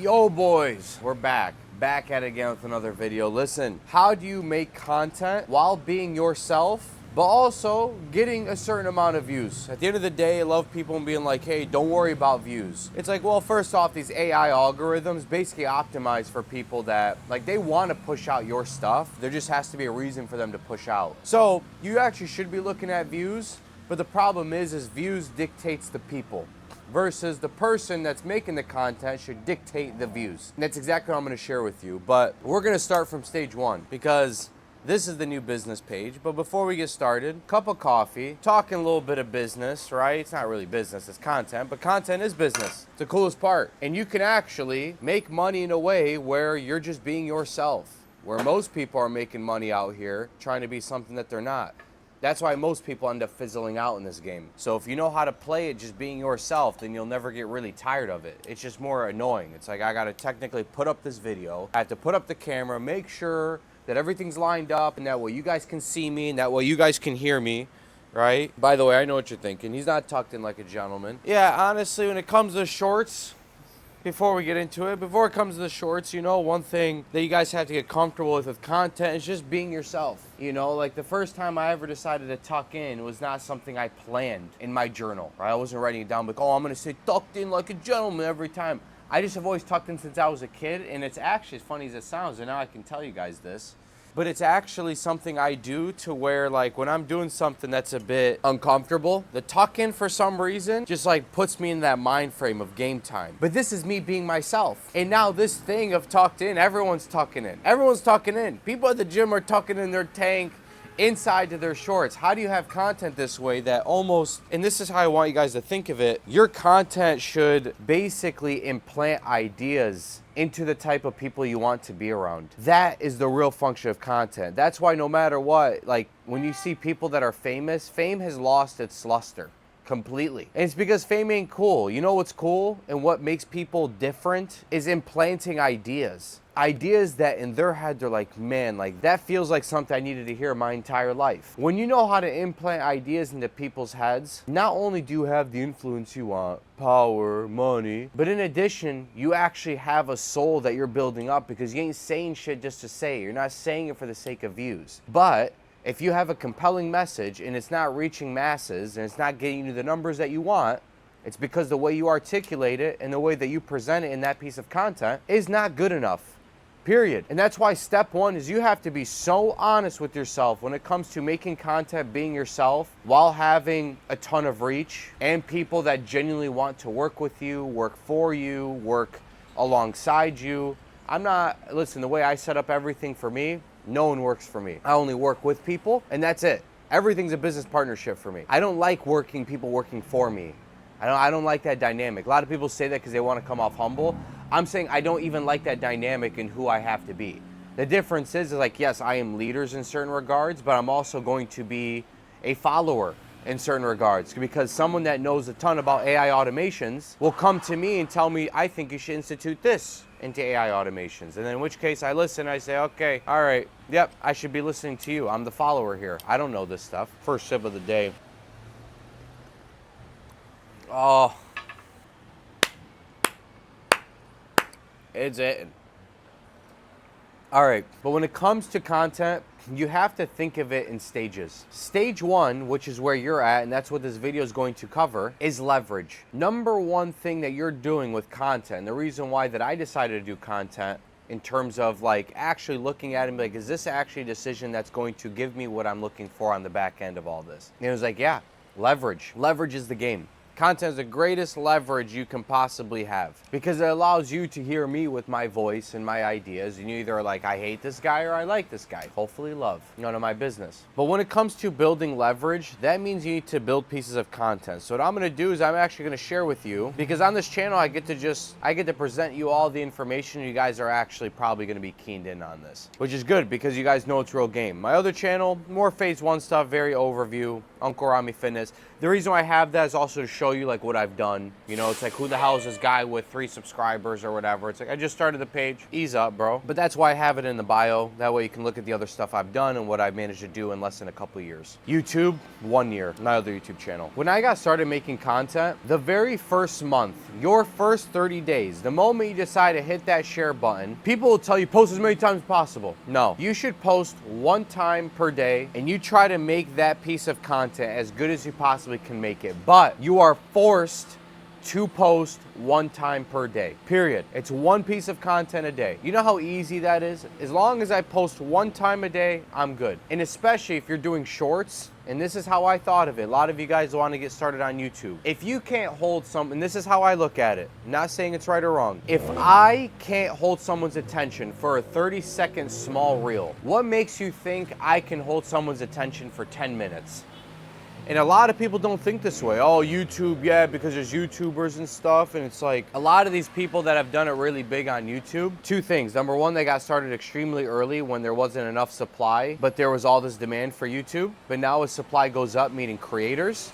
Yo boys, we're back at it again with another video. Listen, how do you make content while being yourself, but also getting a certain amount of views? At the end of the day, I love people being like, hey, don't worry about views. It's like, well, first off, these AI algorithms basically optimize for people that, like, they want to push out your stuff. There just has to be a reason for them to push out. So you actually should be looking at views, but the problem is views dictates the people, versus the person that's making the content should dictate the views. And that's exactly what I'm gonna share with you. But we're gonna start from stage one because this is the new business page. But before we get started, cup of coffee, talking a little bit of business, right? It's not really business, it's content, but content is business. It's the coolest part. And you can actually make money in a way where you're just being yourself, where most people are making money out here trying to be something that they're not. That's why most people end up fizzling out in this game. So if you know how to play it just being yourself, then you'll never get really tired of it. It's just more annoying. It's like, I gotta technically put up this video. I have to put up the camera, make sure that everything's lined up, and that way you guys can see me, and that way you guys can hear me, right? By the way, I know what you're thinking. He's not tucked in like a gentleman. Yeah, honestly, when it comes to shorts, before we get into it, before it comes to the shorts, you know, one thing that you guys have to get comfortable with content is just being yourself. You know, like the first time I ever decided to tuck in was not something I planned in my journal. Right? I wasn't writing it down like, oh, I'm gonna say tucked in like a gentleman every time. I just have always tucked in since I was a kid, and it's actually as funny as it sounds, and now I can tell you guys this. But it's actually something I do to where, like, when I'm doing something that's a bit uncomfortable, the tuck in for some reason just like puts me in that mind frame of game time. But this is me being myself. And now this thing of tucked in, everyone's tucking in. Everyone's tucking in. People at the gym are tucking in their tank inside to their shorts. How do you have content this way that almost, and this is how I want you guys to think of it, your content should basically implant ideas into the type of people you want to be around. That is the real function of content. That's why no matter what, like when you see people that are famous, fame has lost its luster completely. And it's because fame ain't cool. You know what's cool and what makes people different is implanting ideas. Ideas that in their head they're like, man, like that feels like something I needed to hear my entire life. When you know how to implant ideas into people's heads, not only do you have the influence you want, power, money, but in addition, you actually have a soul that you're building up because you ain't saying shit just to say it. You're not saying it for the sake of views. But if you have a compelling message and it's not reaching masses and it's not getting you the numbers that you want, it's because the way you articulate it and the way that you present it in that piece of content is not good enough. Period. And that's why step one is you have to be so honest with yourself when it comes to making content, being yourself, while having a ton of reach and people that genuinely want to work with you, work for you, work alongside you. Listen, the way I set up everything for me, no one works for me. I only work with people, and that's it. Everything's a business partnership for me. I don't like people working for me. I don't like that dynamic. A lot of people say that because they want to come off humble. I'm saying I don't even like that dynamic in who I have to be. The difference is like, yes, I am leaders in certain regards, but I'm also going to be a follower in certain regards, because someone that knows a ton about AI automations will come to me and tell me, I think you should institute this into AI automations. And then in which case I listen, I say, okay, all right, yep, I should be listening to you. I'm the follower here. I don't know this stuff. First sip of the day. Oh, it's it. All right, but when it comes to content, you have to think of it in stages. Stage one, which is where you're at, and that's what this video is going to cover, is leverage. Number one thing that you're doing with content, the reason why that I decided to do content in terms of like actually looking at it and be like, is this actually a decision that's going to give me what I'm looking for on the back end of all this? And it was like, yeah, leverage. Leverage is the game. Content is the greatest leverage you can possibly have because it allows you to hear me with my voice and my ideas, and you either are like, I hate this guy or I like this guy. Hopefully love. None of my business. But when it comes to building leverage, that means you need to build pieces of content. So what I'm going to do is I'm actually going to share with you, because on this channel I get to present you all the information. You guys are actually probably going to be keened in on this, which is good because you guys know it's real game. My other channel, more phase one stuff, very overview, Uncle Rami Fitness. The reason why I have that is also to show you like what I've done. You know, it's like, who the hell is this guy with 3 subscribers or whatever? It's like, I just started the page. Ease up, bro. But that's why I have it in the bio. That way you can look at the other stuff I've done and what I've managed to do in less than a couple of years. YouTube, 1 year, my other YouTube channel. When I got started making content, the very first month, your first 30 days, the moment you decide to hit that share button, people will tell you post as many times as possible. No, you should post 1 time per day and you try to make that piece of content as good as you possibly can make it, but you are forced to post 1 time per day, period. It's 1 piece of content a day. You know how easy that is? As long as I post 1 time a day, I'm good. And especially if you're doing shorts, and this is how I thought of it. A lot of you guys want to get started on YouTube. If you can't hold something, this is how I look at it. I'm not saying it's right or wrong. If I can't hold someone's attention for a 30-second small reel, what makes you think I can hold someone's attention for 10 minutes? And a lot of people don't think this way. Oh, YouTube, yeah, because there's YouTubers and stuff. And it's like, a lot of these people that have done it really big on YouTube, 2 things. Number 1, they got started extremely early when there wasn't enough supply, but there was all this demand for YouTube. But now as supply goes up, meaning creators,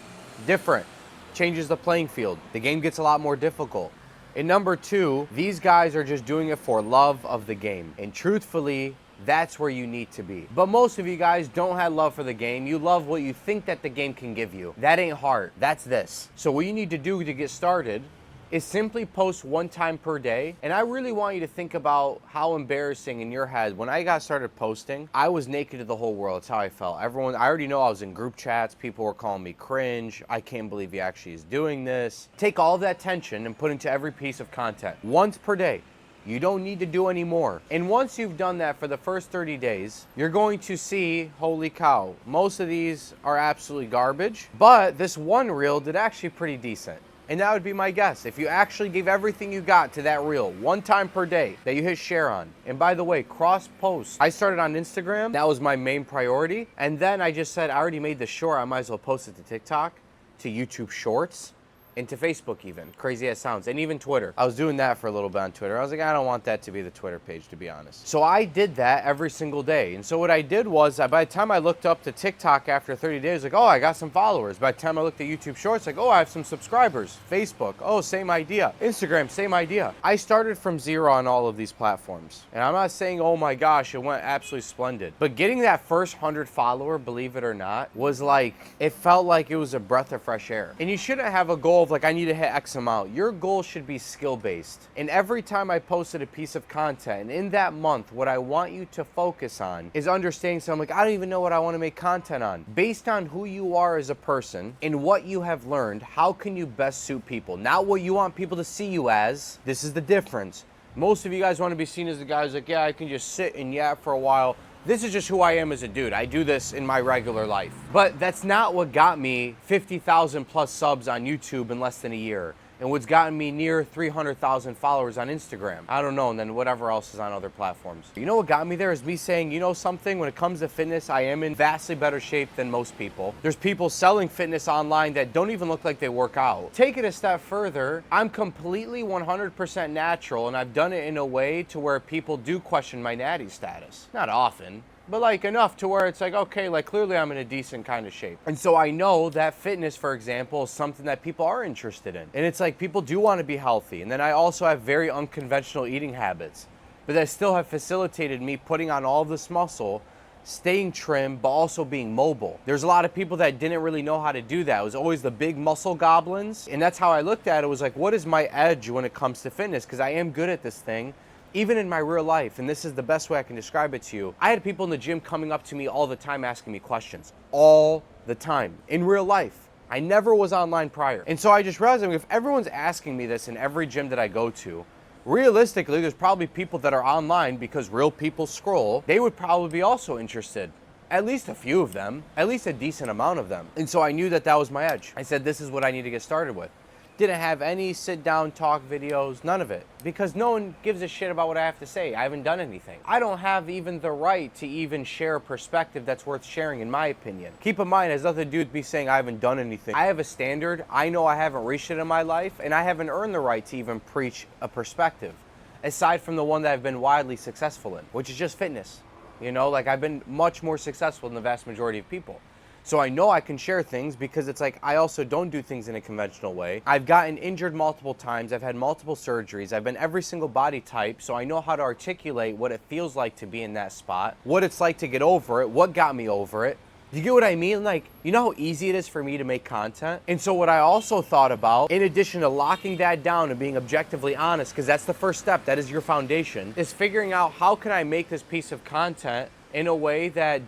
different. Changes the playing field. The game gets a lot more difficult. And number 2, these guys are just doing it for love of the game. And truthfully, that's where you need to be. But most of you guys don't have love for the game. You love what you think that the game can give you. That ain't hard. That's this. So what you need to do to get started is simply post 1 time per day. And I really want you to think about how embarrassing in your head, when I got started posting, I was naked to the whole world. That's how I felt. Everyone, I already know I was in group chats. People were calling me cringe. I can't believe he actually is doing this. Take all of that tension and put into every piece of content. Once per day. You don't need to do any more. And once you've done that for the first 30 days, you're going to see, holy cow, most of these are absolutely garbage, but this one reel did actually pretty decent. And that would be my guess. If you actually gave everything you got to that reel 1 time per day that you hit share on. And by the way, cross post. I started on Instagram. That was my main priority. And then I just said, I already made the short. I might as well post it to TikTok, to YouTube Shorts, into Facebook even, crazy as sounds, and even Twitter. I was doing that for a little bit on Twitter. I was like, I don't want that to be the Twitter page, to be honest. So I did that every single day. And so what I did was, by the time I looked up to TikTok after 30 days, like, oh, I got some followers. By the time I looked at YouTube Shorts, like, oh, I have some subscribers. Facebook, oh, same idea. Instagram, same idea. I started from 0 on all of these platforms. And I'm not saying, oh my gosh, it went absolutely splendid. But getting that first 100 follower, believe it or not, was like, it felt like it was a breath of fresh air. And you shouldn't have a goal of like, I need to hit X amount. Your goal should be skill-based. And every time I posted a piece of content, in that month, what I want you to focus on is understanding something like, I don't even know what I want to make content on. Based on who you are as a person and what you have learned, how can you best suit people? Not what you want people to see you as. This is the difference. Most of you guys want to be seen as the guys like, yeah, I can just sit and yap for a while. This is just who I am as a dude. I do this in my regular life. But that's not what got me 50,000 plus subs on YouTube in less than a year. And what's gotten me near 300,000 followers on Instagram. I don't know, and then whatever else is on other platforms. You know what got me there is me saying, you know something, when it comes to fitness, I am in vastly better shape than most people. There's people selling fitness online that don't even look like they work out. Take it a step further, I'm completely 100% natural, and I've done it in a way to where people do question my natty status. Not often, but like enough to where it's like, okay, like clearly I'm in a decent kind of shape. And so I know that fitness, for example, is something that people are interested in. And it's like people do want to be healthy. And then I also have very unconventional eating habits, but that still have facilitated me putting on all this muscle, staying trim, but also being mobile. There's a lot of people that didn't really know how to do that. It was always the big muscle goblins. And that's how I looked at it. It was like, what is my edge when it comes to fitness? Because I am good at this thing. Even in my real life, and this is the best way I can describe it to you, I had people in the gym coming up to me all the time asking me questions. All the time. In real life. I never was online prior. And so I just realized, if everyone's asking me this in every gym that I go to, realistically, there's probably people that are online because real people scroll. They would probably be also interested. At least a few of them. At least a decent amount of them. And so I knew that that was my edge. I said, this is what I need to get started with. Didn't have any sit down talk videos, none of it. Because no one gives a shit about what I have to say. I haven't done anything. I don't have even the right to even share a perspective that's worth sharing, in my opinion. Keep in mind, it has nothing to do with me saying I haven't done anything. I have a standard. I know I haven't reached it in my life, and I haven't earned the right to even preach a perspective, aside from the one that I've been widely successful in, which is just fitness. You know, like I've been much more successful than the vast majority of people. So I know I can share things because it's like I also don't do things in a conventional way. I've gotten injured multiple times. I've had multiple surgeries. I've been every single body type. So I know how to articulate what it feels like to be in that spot, what it's like to get over it, what got me over it. You get what I mean? Like, you know how easy it is for me to make content? And so what I also thought about, in addition to locking that down and being objectively honest, because that's the first step, that is your foundation, is figuring out how can I make this piece of content in a way that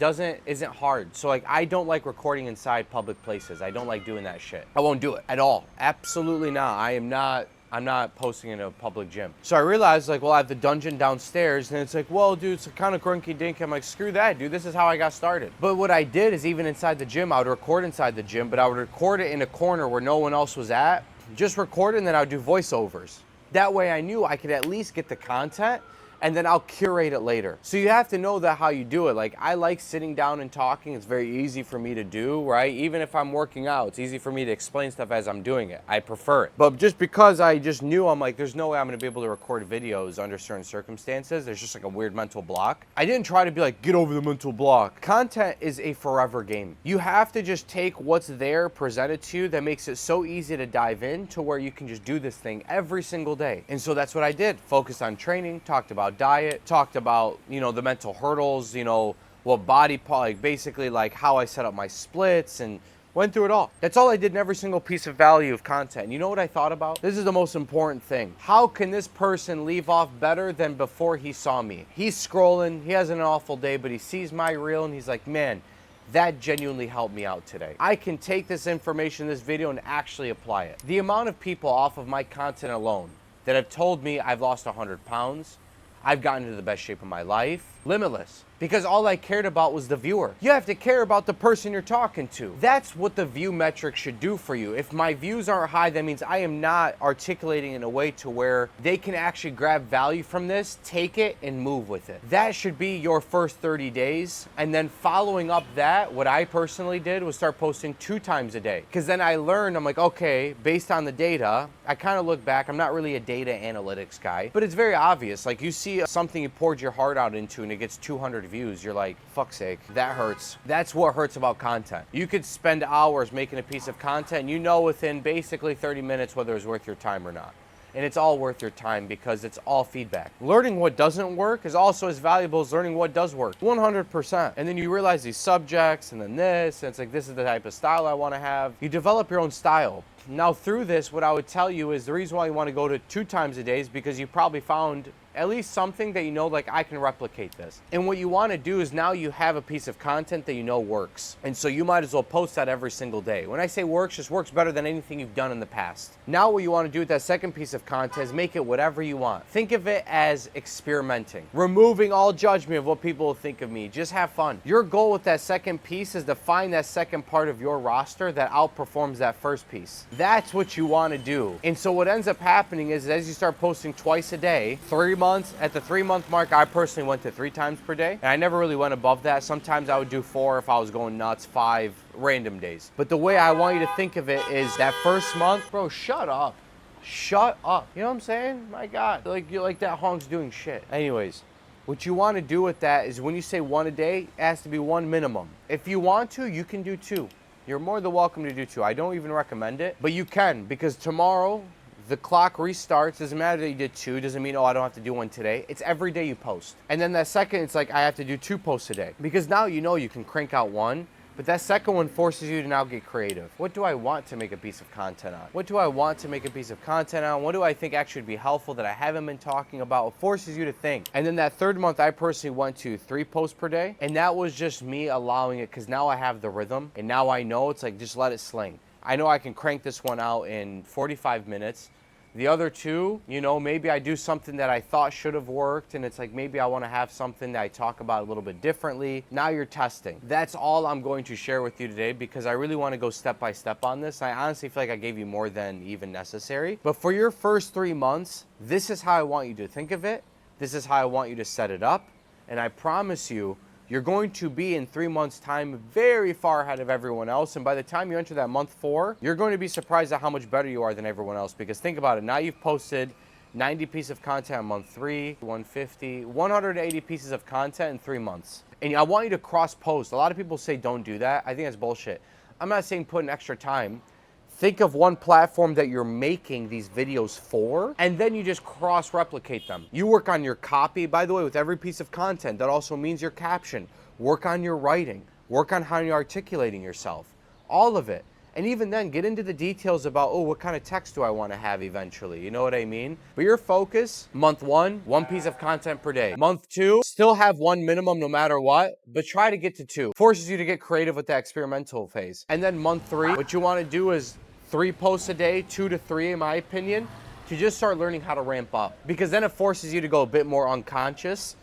isn't hard. So like, I don't like recording inside public places. I don't like doing that shit. I won't do it at all. Absolutely not. I'm not posting in a public gym. So I realized like, well, I have the dungeon downstairs, and it's like, well, dude, it's kind of grunky dink. I'm like, screw that, dude. This is how I got started. But what I did is even inside the gym, I would record inside the gym, but I would record it in a corner where no one else was at. Just record it, and then I would do voiceovers. That way I knew I could at least get the content, and then I'll curate it later. So you have to know that how you do it. Like, I like sitting down and talking. It's very easy for me to do, right? Even if I'm working out, it's easy for me to explain stuff as I'm doing it. I prefer it. But just because I just knew, I'm like, there's no way I'm gonna be able to record videos under certain circumstances. There's just like a weird mental block. I didn't try to be like, get over the mental block. Content is a forever game. You have to just take what's there presented to you that makes it so easy to dive in to where you can just do this thing every single day. And so that's what I did. Focused on training, talked about diet, talked about, you know, the mental hurdles, you know, what body part, like basically like how I set up my splits, and went through it all. That's all I did in every single piece of value of content. You know what I thought about? This is the most important thing. How can this person leave off better than before he saw me? He's scrolling, he has an awful day, but he sees my reel and he's like, man, that genuinely helped me out today. I can take this information, this video, and actually apply it. The amount of people off of my content alone that have told me I've lost 100 pounds, I've gotten into the best shape of my life, limitless. Because all I cared about was the viewer. You have to care about the person you're talking to. That's what the view metric should do for you. If my views aren't high, that means I am not articulating in a way to where they can actually grab value from this, take it, and move with it. That should be your first 30 days. And then following up that, what I personally did was start posting 2 times a day. Because then I learned, I'm like, okay, based on the data, I kind of look back, I'm not really a data analytics guy, but it's very obvious. Like, you see something you poured your heart out into and it gets 200 views, you're like, fuck's sake, that hurts. That's what hurts about content. You could spend hours making a piece of content, you know within basically 30 minutes whether it's worth your time or not. And it's all worth your time because it's all feedback. Learning what doesn't work is also as valuable as learning what does work, 100%. And then you realize these subjects and then this, and it's like, this is the type of style I want to have. You develop your own style. Now through this, what I would tell you is the reason why you want to go to 2 times a day is because you probably found at least something that you know, like, I can replicate this. And what you want to do is now you have a piece of content that you know works. And so you might as well post that every single day. When I say works, just works better than anything you've done in the past. Now what you want to do with that second piece of content is make it whatever you want. Think of it as experimenting. Removing all judgment of what people will think of me. Just have fun. Your goal with that second piece is to find that second part of your roster that outperforms that first piece. That's what you want to do. And so what ends up happening is as you start posting twice a day, 3 months, at the 3-month mark, I personally went to 3 times per day. And I never really went above that. Sometimes I would do 4 if I was going nuts, 5 random days. But the way I want you to think of it is that first month, bro, shut up. Shut up. You know what I'm saying? My God. You're like that honk's doing shit. Anyways, what you want to do with that is when you say 1 a day, it has to be 1 minimum. If you want to, you can do 2. You're more than welcome to do 2. I don't even recommend it, but you can, because tomorrow the clock restarts. Doesn't matter that you did 2. Doesn't mean, oh, I don't have to do 1 today. It's every day you post. And then that second, it's like I have to do 2 posts a day, because now you know you can crank out 1. But that second one forces you to now get creative. What do I want to make a piece of content on? What do I want to make a piece of content on? What do I think actually would be helpful that I haven't been talking about? It forces you to think. And then that 3rd month, I personally went to 3 posts per day. And that was just me allowing it, because now I have the rhythm. And now I know it's like, just let it sling. I know I can crank this one out in 45 minutes. The other 2, you know, maybe I do something that I thought should have worked, and it's like maybe I want to have something that I talk about a little bit differently. Now you're testing. That's all I'm going to share with you today, because I really want to go step by step on this. I honestly feel like I gave you more than even necessary. But for your first 3 months, this is how I want you to think of it. This is how I want you to set it up. And I promise you, you're going to be in 3 months' time very far ahead of everyone else. And by the time you enter that month 4, you're going to be surprised at how much better you are than everyone else. Because think about it, now you've posted 90 pieces of content month 3, 150, 180 pieces of content in 3 months. And I want you to cross post. A lot of people say don't do that. I think that's bullshit. I'm not saying put in extra time. Think of one platform that you're making these videos for, and then you just cross replicate them. You work on your copy, by the way, with every piece of content. That also means your caption. Work on your writing. Work on how you're articulating yourself. All of it. And even then, get into the details about, oh, what kind of text do I want to have eventually? You know what I mean? But your focus, month 1, 1 piece of content per day. Month 2, still have 1 minimum no matter what, but try to get to 2. Forces you to get creative with that experimental phase. And then month 3, what you want to do is 3 posts a day, 2 to 3 in my opinion, to just start learning how to ramp up. Because then it forces you to go a bit more unconscious,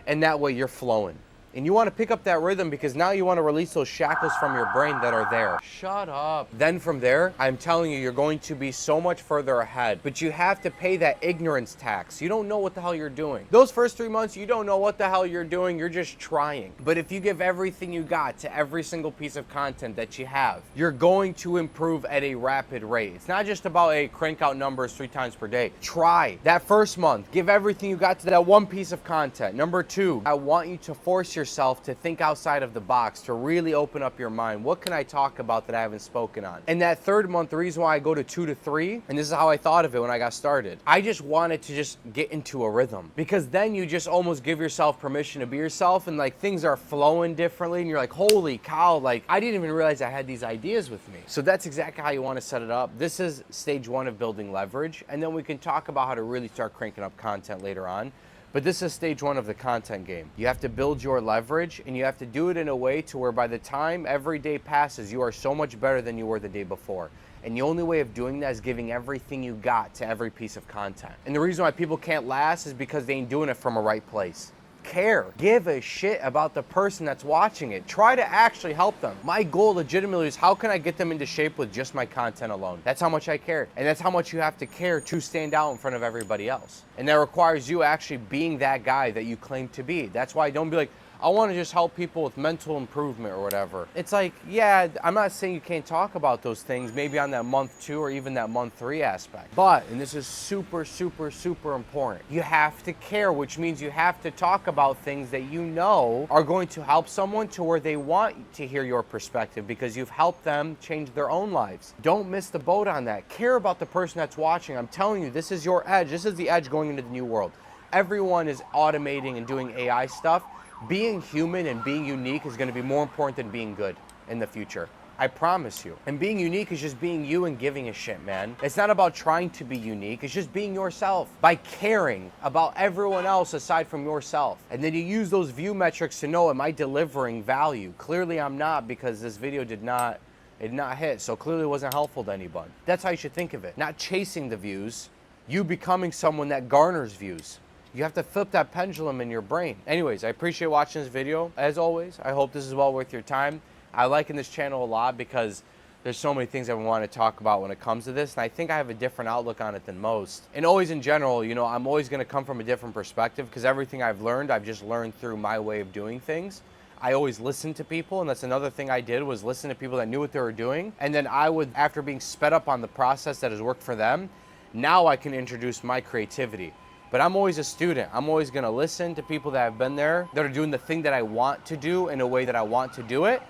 and that way you're flowing. And you want to pick up that rhythm because now you want to release those shackles from your brain that are there. Shut up. Then from there, I'm telling you, you're going to be so much further ahead. But you have to pay that ignorance tax. You don't know what the hell you're doing. Those first 3 months, you don't know what the hell you're doing. You're just trying. But if you give everything you got to every single piece of content that you have, you're going to improve at a rapid rate. It's not just about a crank out numbers 3 times per day. Try. That first month, give everything you got to that 1 piece of content. Number 2, I want you to force yourself to think outside of the box, to really open up your mind. What can I talk about that I haven't spoken on? And that 3rd month, the reason why I go to 2 to 3, and this is how I thought of it when I got started, I just wanted to just get into a rhythm, because then you just almost give yourself permission to be yourself, and like things are flowing differently, and you're like, holy cow, like I didn't even realize I had these ideas with me. So that's exactly how you want to set it up. This is stage 1 of building leverage, and then we can talk about how to really start cranking up content later on. But this is stage 1 of the content game. You have to build your leverage, and you have to do it in a way to where by the time every day passes, you are so much better than you were the day before. And the only way of doing that is giving everything you got to every piece of content. And the reason why people can't last is because they ain't doing it from a right place. Care. Give a shit about the person that's watching it. Try to actually help them. My goal legitimately is how can I get them into shape with just my content alone? That's how much I care. And that's how much you have to care to stand out in front of everybody else. And that requires you actually being that guy that you claim to be. That's why don't be like, I want to just help people with mental improvement or whatever. It's like, yeah, I'm not saying you can't talk about those things maybe on that month 2 or even that month 3 aspect. But, and this is super, super, super important, you have to care, which means you have to talk about things that you know are going to help someone to where they want to hear your perspective because you've helped them change their own lives. Don't miss the boat on that. Care about the person that's watching. I'm telling you, this is your edge. This is the edge going into the new world. Everyone is automating and doing AI stuff. Being human and being unique is going to be more important than being good in the future. I promise you. And being unique is just being you and giving a shit, man. It's not about trying to be unique. It's just being yourself by caring about everyone else aside from yourself. And then you use those view metrics to know, am I delivering value? Clearly I'm not, because this video did not hit. So clearly it wasn't helpful to anyone. That's how you should think of it. Not chasing the views, you becoming someone that garners views. You have to flip that pendulum in your brain. Anyways, I appreciate watching this video. As always, I hope this is well worth your time. I like in this channel a lot because there's so many things I want to talk about when it comes to this, and I think I have a different outlook on it than most. And always in general, you know, I'm always going to come from a different perspective because everything I've learned, I've just learned through my way of doing things. I always listen to people, and that's another thing I did, was listen to people that knew what they were doing. And then I would, after being sped up on the process that has worked for them, now I can introduce my creativity. But I'm always a student. I'm always gonna listen to people that have been there, that are doing the thing that I want to do in a way that I want to do it.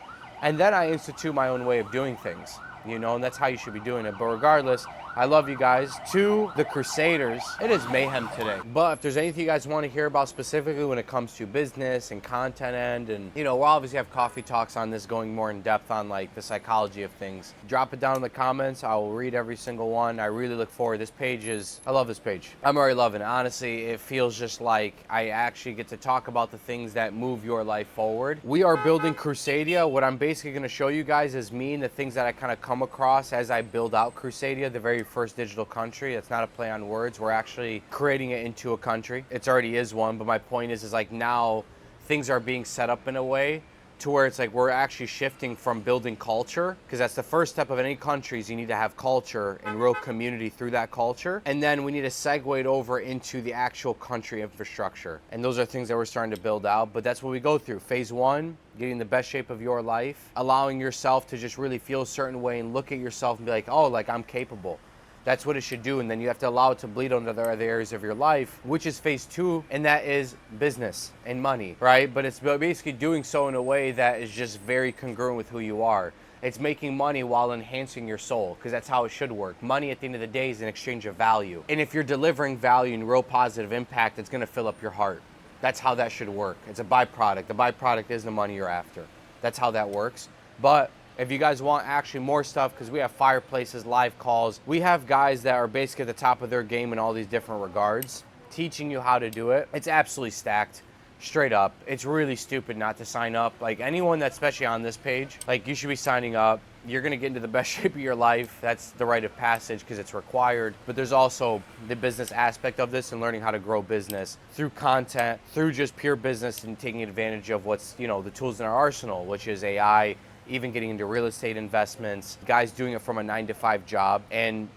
And then I institute my own way of doing things, you know, and that's how you should be doing it. But regardless, I love you guys. To the Crusaders, it is mayhem today. But if there's anything you guys want to hear about specifically when it comes to business and content end, and you know, we'll obviously have coffee talks on this, going more in depth on like the psychology of things. Drop it down in the comments. I will read every single one. I really look forward. This page is, I love this page. I'm already loving it. Honestly, it feels just like I actually get to talk about the things that move your life forward. We are building Crusadia. What I'm basically going to show you guys is me and the things that I kind of come across as I build out Crusadia, the very first digital country. It's not a play on words. We're actually creating it into a country. It already is one, but my point is like now things are being set up in a way to where it's like we're actually shifting from building culture, because that's the first step of any countries. You need to have culture and real community through that culture, and then we need to segue it over into the actual country infrastructure. And those are things that we're starting to build out, but that's what we go through. Phase 1, getting the best shape of your life, allowing yourself to just really feel a certain way and look at yourself and be like, oh, like I'm capable. That's what it should do, and then you have to allow it to bleed onto the other areas of your life, which is phase 2, and that is business and money, right? But it's basically doing so in a way that is just very congruent with who you are. It's making money while enhancing your soul, because that's how it should work. Money at the end of the day is an exchange of value. And if you're delivering value and real positive impact, it's gonna fill up your heart. That's how that should work. It's a byproduct. The byproduct is the money you're after. That's how that works. But if you guys want actually more stuff, because we have fireplaces, live calls, we have guys that are basically at the top of their game in all these different regards, teaching you how to do it. It's absolutely stacked, straight up. It's really stupid not to sign up. Like anyone that's especially on this page, like you should be signing up. You're gonna get into the best shape of your life. That's the rite of passage because it's required. But there's also the business aspect of this and learning how to grow business through content, through just pure business and taking advantage of what's, you know, the tools in our arsenal, which is AI, even getting into real estate investments, guys doing it from a 9-to-5 job. And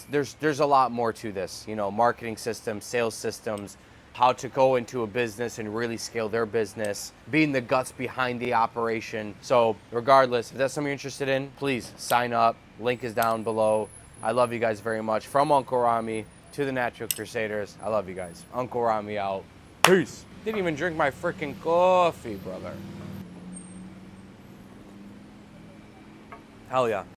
there's a lot more to this, you know, marketing systems, sales systems, how to go into a business and really scale their business, being the guts behind the operation. So regardless, if that's something you're interested in, please sign up. Link is down below. I love you guys very much. From Uncle Rami to the Natural Crusaders, I love you guys. Uncle Rami out. Peace. Didn't even drink my freaking coffee, brother. Hell yeah.